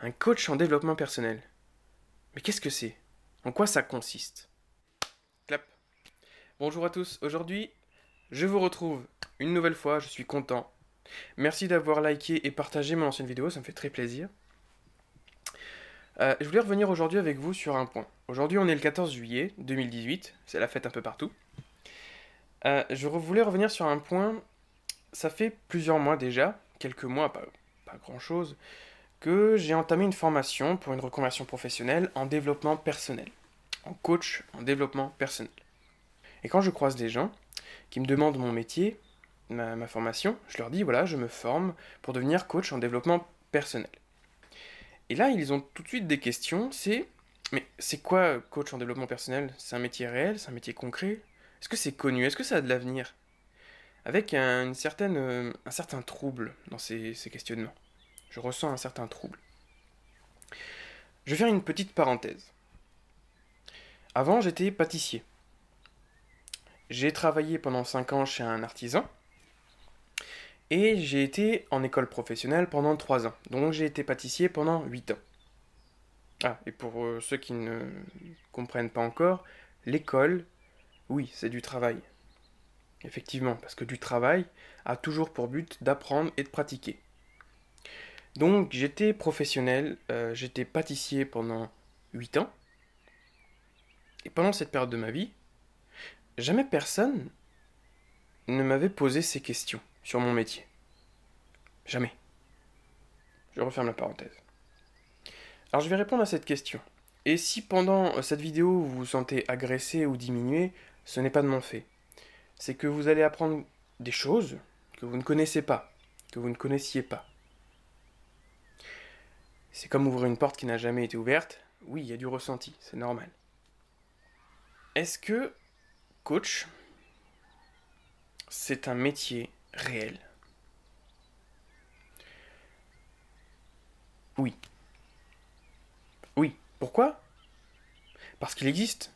Un coach en développement personnel. Mais qu'est-ce que c'est? En quoi ça consiste? Clap. Bonjour à tous, aujourd'hui, je vous retrouve une nouvelle fois, je suis content. Merci d'avoir liké et partagé mon ancienne vidéo, ça me fait très plaisir. Je voulais revenir aujourd'hui avec vous sur un point. Aujourd'hui, on est le 14 juillet 2018, c'est la fête un peu partout. Je voulais revenir sur un point, ça fait plusieurs mois déjà, quelques mois, pas grand-chose, que j'ai entamé une formation pour une reconversion professionnelle en développement personnel, en coach en développement personnel. Et quand je croise des gens qui me demandent mon métier, ma formation, je leur dis voilà, je me forme pour devenir coach en développement personnel. Et là, ils ont tout de suite des questions, mais c'est quoi coach en développement personnel? C'est un métier réel? C'est un métier concret? Est-ce que c'est connu? Est-ce que ça a de l'avenir? Avec un certain trouble dans ces questionnements. Je ressens un certain trouble. Je vais faire une petite parenthèse. Avant, j'étais pâtissier. J'ai travaillé pendant 5 ans chez un artisan. Et j'ai été en école professionnelle pendant 3 ans. Donc j'ai été pâtissier pendant 8 ans. Ah, et pour ceux qui ne comprennent pas encore, l'école, oui, c'est du travail. Effectivement, parce que du travail a toujours pour but d'apprendre et de pratiquer. Donc j'étais professionnel, j'étais pâtissier pendant 8 ans. Et pendant cette période de ma vie, jamais personne ne m'avait posé ces questions sur mon métier. Jamais. Je referme la parenthèse. Alors je vais répondre à cette question. Et si pendant cette vidéo vous vous sentez agressé ou diminué, ce n'est pas de mon fait. C'est que vous allez apprendre des choses que vous ne connaissez pas, que vous ne connaissiez pas. C'est comme ouvrir une porte qui n'a jamais été ouverte. Oui, il y a du ressenti, c'est normal. Est-ce que coach, c'est un métier réel? Oui. Oui. Pourquoi? Parce qu'il existe.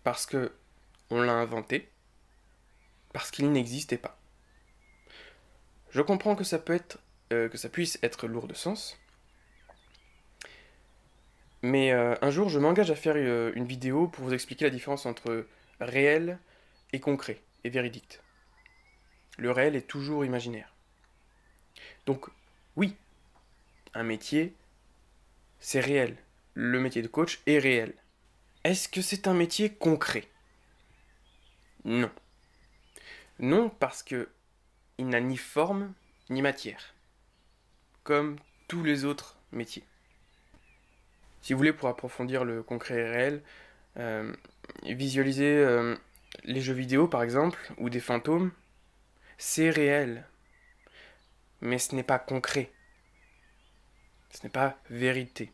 Parce que on l'a inventé. Parce qu'il n'existait pas. Je comprends que que ça puisse être lourd de sens. Mais un jour, je m'engage à faire une vidéo pour vous expliquer la différence entre réel et concret et véridique. Le réel est toujours imaginaire. Donc, oui, un métier, c'est réel. Le métier de coach est réel. Est-ce que c'est un métier concret? Non. Non, parce que il n'a ni forme ni matière, comme tous les autres métiers. Si vous voulez, pour approfondir le concret et réel, visualiser les jeux vidéo par exemple, ou des fantômes, c'est réel, mais ce n'est pas concret, ce n'est pas vérité.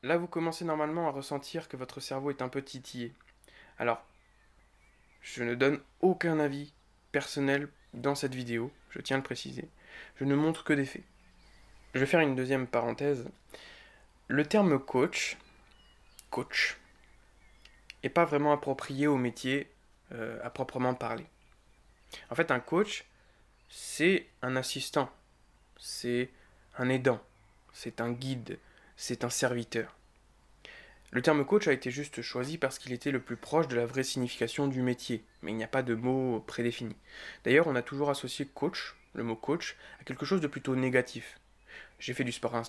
Là, vous commencez normalement à ressentir que votre cerveau est un peu titillé. Alors, je ne donne aucun avis personnel dans cette vidéo, je tiens à le préciser. Je ne montre que des faits. Je vais faire une deuxième parenthèse. Le terme coach, est pas vraiment approprié au métier à proprement parler. En fait, un coach, c'est un assistant, c'est un aidant, c'est un guide, c'est un serviteur. Le terme coach a été juste choisi parce qu'il était le plus proche de la vraie signification du métier, mais il n'y a pas de mot prédéfini. D'ailleurs, on a toujours associé coach, le mot coach, à quelque chose de plutôt négatif. J'ai fait du sport,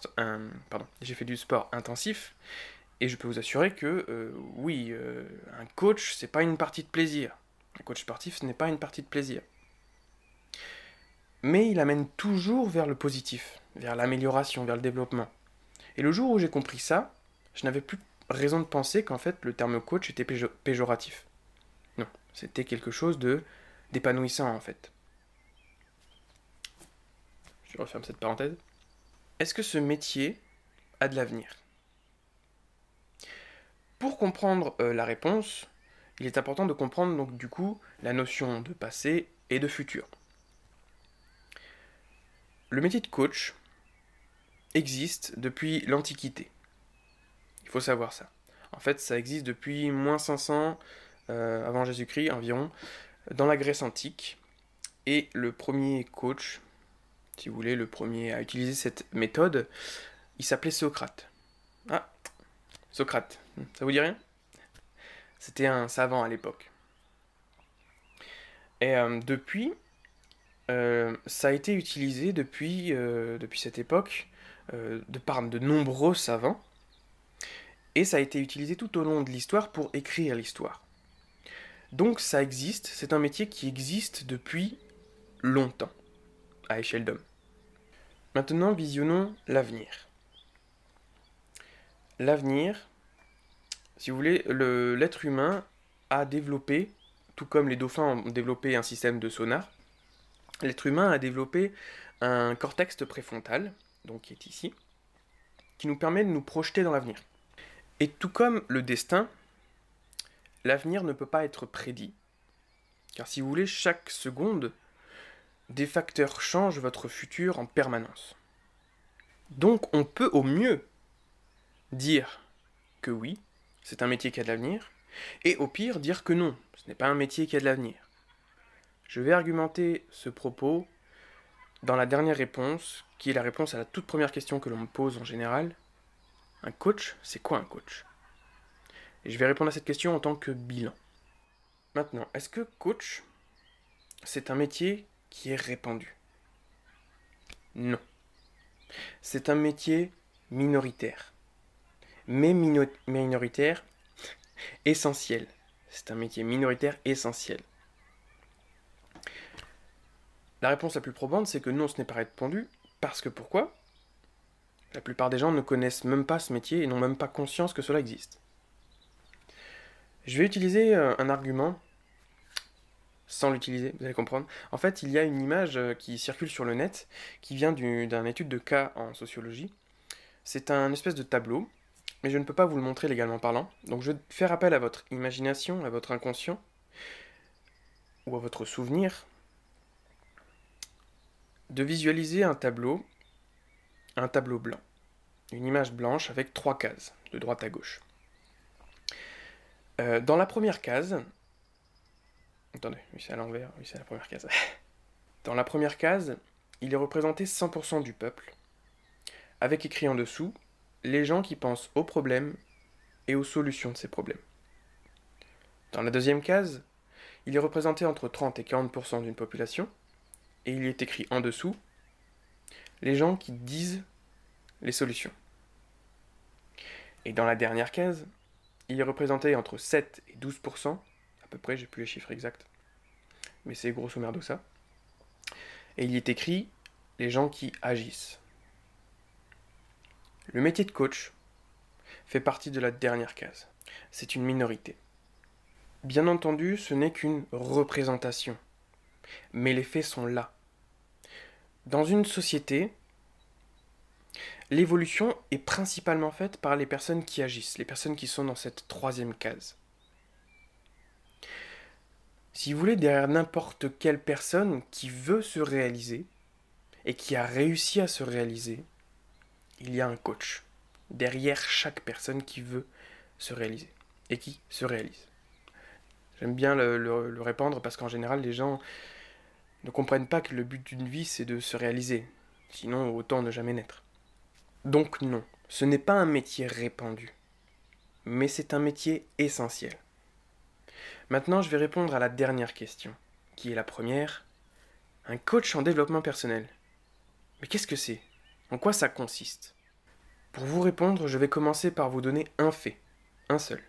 j'ai fait du sport intensif, et je peux vous assurer que, oui, un coach, c'est pas une partie de plaisir. Un coach sportif, ce n'est pas une partie de plaisir. Mais il amène toujours vers le positif, vers l'amélioration, vers le développement. Et le jour où j'ai compris ça, je n'avais plus raison de penser qu'en fait le terme coach était péjoratif. Non, c'était quelque chose d'épanouissant en fait. Je referme cette parenthèse. Est-ce que ce métier a de l'avenir? Pour comprendre la réponse, il est important de comprendre donc du coup la notion de passé et de futur. Le métier de coach existe depuis l'Antiquité. Il faut savoir ça. En fait, ça existe depuis moins 500 avant Jésus-Christ environ, dans la Grèce antique. Et le premier coach Si vous voulez, le premier à utiliser cette méthode, il s'appelait Socrate. Ah, Socrate, ça vous dit rien? C'était un savant à l'époque. Et depuis, ça a été utilisé depuis cette époque par de nombreux savants, et ça a été utilisé tout au long de l'histoire pour écrire l'histoire. Donc ça existe, c'est un métier qui existe depuis longtemps, à échelle d'homme. Maintenant, visionnons l'avenir. L'avenir, si vous voulez, l'être humain a développé, tout comme les dauphins ont développé un système de sonar, l'être humain a développé un cortex préfrontal, donc qui est ici, qui nous permet de nous projeter dans l'avenir. Et tout comme le destin, l'avenir ne peut pas être prédit. Car si vous voulez, chaque seconde, des facteurs changent votre futur en permanence. Donc on peut au mieux dire que oui, c'est un métier qui a de l'avenir, et au pire dire que non, ce n'est pas un métier qui a de l'avenir. Je vais argumenter ce propos dans la dernière réponse, qui est la réponse à la toute première question que l'on me pose en général. Un coach, c'est quoi un coach? Et je vais répondre à cette question en tant que bilan. Maintenant, est-ce que coach, c'est un métier qui est répandu? Non. C'est un métier minoritaire. Mais minoritaire essentiel. C'est un métier minoritaire essentiel. La réponse la plus probante, c'est que non, ce n'est pas répandu. Parce que pourquoi? La plupart des gens ne connaissent même pas ce métier et n'ont même pas conscience que cela existe. Je vais utiliser un argument sans l'utiliser, vous allez comprendre. En fait, il y a une image qui circule sur le net qui vient d'une étude de cas en sociologie. C'est un espèce de tableau, mais je ne peux pas vous le montrer légalement parlant. Donc je vais faire appel à votre imagination, à votre inconscient, ou à votre souvenir, de visualiser un tableau blanc. Une image blanche avec 3 cases, de droite à gauche. Dans la première case... Attendez, oui c'est à l'envers, oui c'est la première case. Dans la première case, il est représenté 100% du peuple, avec écrit en dessous, les gens qui pensent aux problèmes et aux solutions de ces problèmes. Dans la deuxième case, il est représenté entre 30 et 40% d'une population, et il est écrit en dessous, les gens qui disent les solutions. Et dans la dernière case, il est représenté entre 7 et 12%, à peu près, j'ai plus les chiffres exacts, mais c'est grosso merdo ça. Et il y est écrit les gens qui agissent. Le métier de coach fait partie de la dernière case. C'est une minorité. Bien entendu, ce n'est qu'une représentation, mais les faits sont là. Dans une société, l'évolution est principalement faite par les personnes qui agissent, les personnes qui sont dans cette troisième case. Si vous voulez, derrière n'importe quelle personne qui veut se réaliser et qui a réussi à se réaliser, il y a un coach. Derrière chaque personne qui veut se réaliser et qui se réalise. J'aime bien le répandre parce qu'en général, les gens ne comprennent pas que le but d'une vie, c'est de se réaliser. Sinon, autant ne jamais naître. Donc non, ce n'est pas un métier répandu, mais c'est un métier essentiel. Maintenant, je vais répondre à la dernière question, qui est la première. Un coach en développement personnel. Mais qu'est-ce que c'est? En quoi ça consiste? Pour vous répondre, je vais commencer par vous donner un fait, un seul.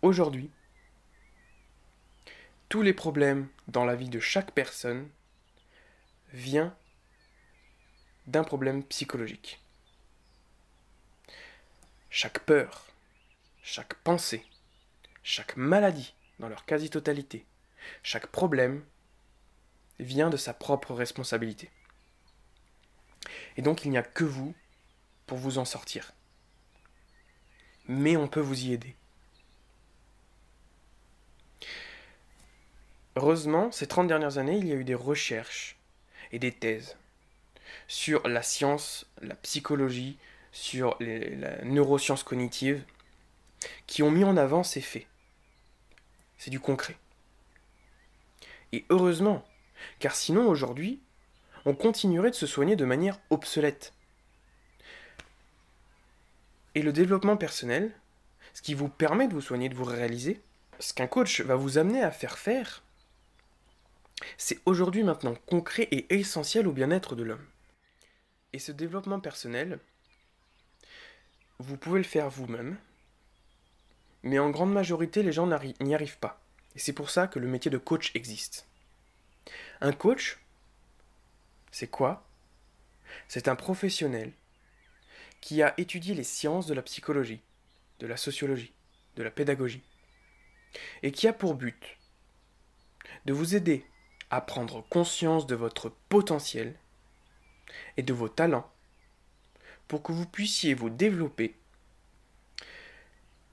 Aujourd'hui, tous les problèmes dans la vie de chaque personne viennent d'un problème psychologique. Chaque peur, chaque pensée, chaque maladie, dans leur quasi-totalité, chaque problème vient de sa propre responsabilité. Et donc il n'y a que vous pour vous en sortir. Mais on peut vous y aider. Heureusement, ces 30 dernières années, il y a eu des recherches et des thèses sur la science, la psychologie, sur la neuroscience cognitive, qui ont mis en avant ces faits. C'est du concret. Et heureusement, car sinon aujourd'hui, on continuerait de se soigner de manière obsolète. Et le développement personnel, ce qui vous permet de vous soigner, de vous réaliser, ce qu'un coach va vous amener à faire, c'est aujourd'hui maintenant concret et essentiel au bien-être de l'homme. Et ce développement personnel, vous pouvez le faire vous-même, mais en grande majorité, les gens n'y arrivent pas. Et c'est pour ça que le métier de coach existe. Un coach, c'est quoi? C'est un professionnel qui a étudié les sciences de la psychologie, de la sociologie, de la pédagogie, et qui a pour but de vous aider à prendre conscience de votre potentiel et de vos talents pour que vous puissiez vous développer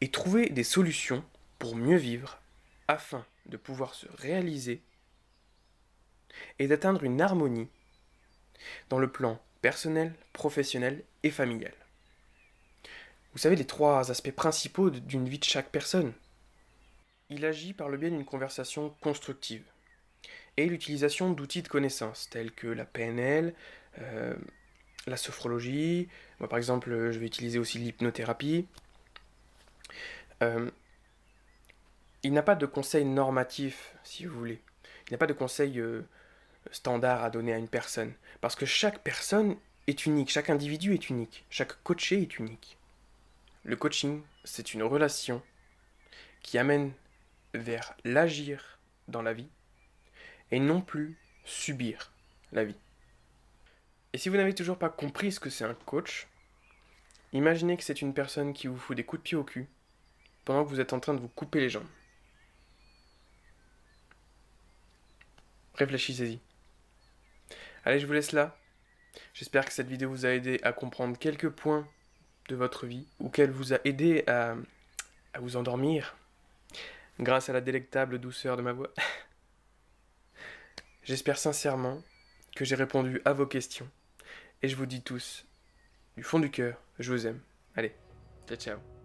et trouver des solutions pour mieux vivre afin de pouvoir se réaliser et d'atteindre une harmonie dans le plan personnel, professionnel et familial. Vous savez les 3 aspects principaux d'une vie de chaque personne. Il agit par le biais d'une conversation constructive et l'utilisation d'outils de connaissances tels que la PNL, la sophrologie. Moi par exemple je vais utiliser aussi l'hypnothérapie. Il n'a pas de conseil normatif, si vous voulez. Il n'y a pas de conseil standard à donner à une personne. Parce que chaque personne est unique, chaque individu est unique, chaque coaché est unique. Le coaching, c'est une relation qui amène vers l'agir dans la vie et non plus subir la vie. Et si vous n'avez toujours pas compris ce que c'est un coach, imaginez que c'est une personne qui vous fout des coups de pied au cul pendant que vous êtes en train de vous couper les jambes. Réfléchissez-y. Allez, je vous laisse là. J'espère que cette vidéo vous a aidé à comprendre quelques points de votre vie ou qu'elle vous a aidé à vous endormir grâce à la délectable douceur de ma voix. J'espère sincèrement que j'ai répondu à vos questions et je vous dis tous, du fond du cœur, je vous aime. Allez, ciao ciao.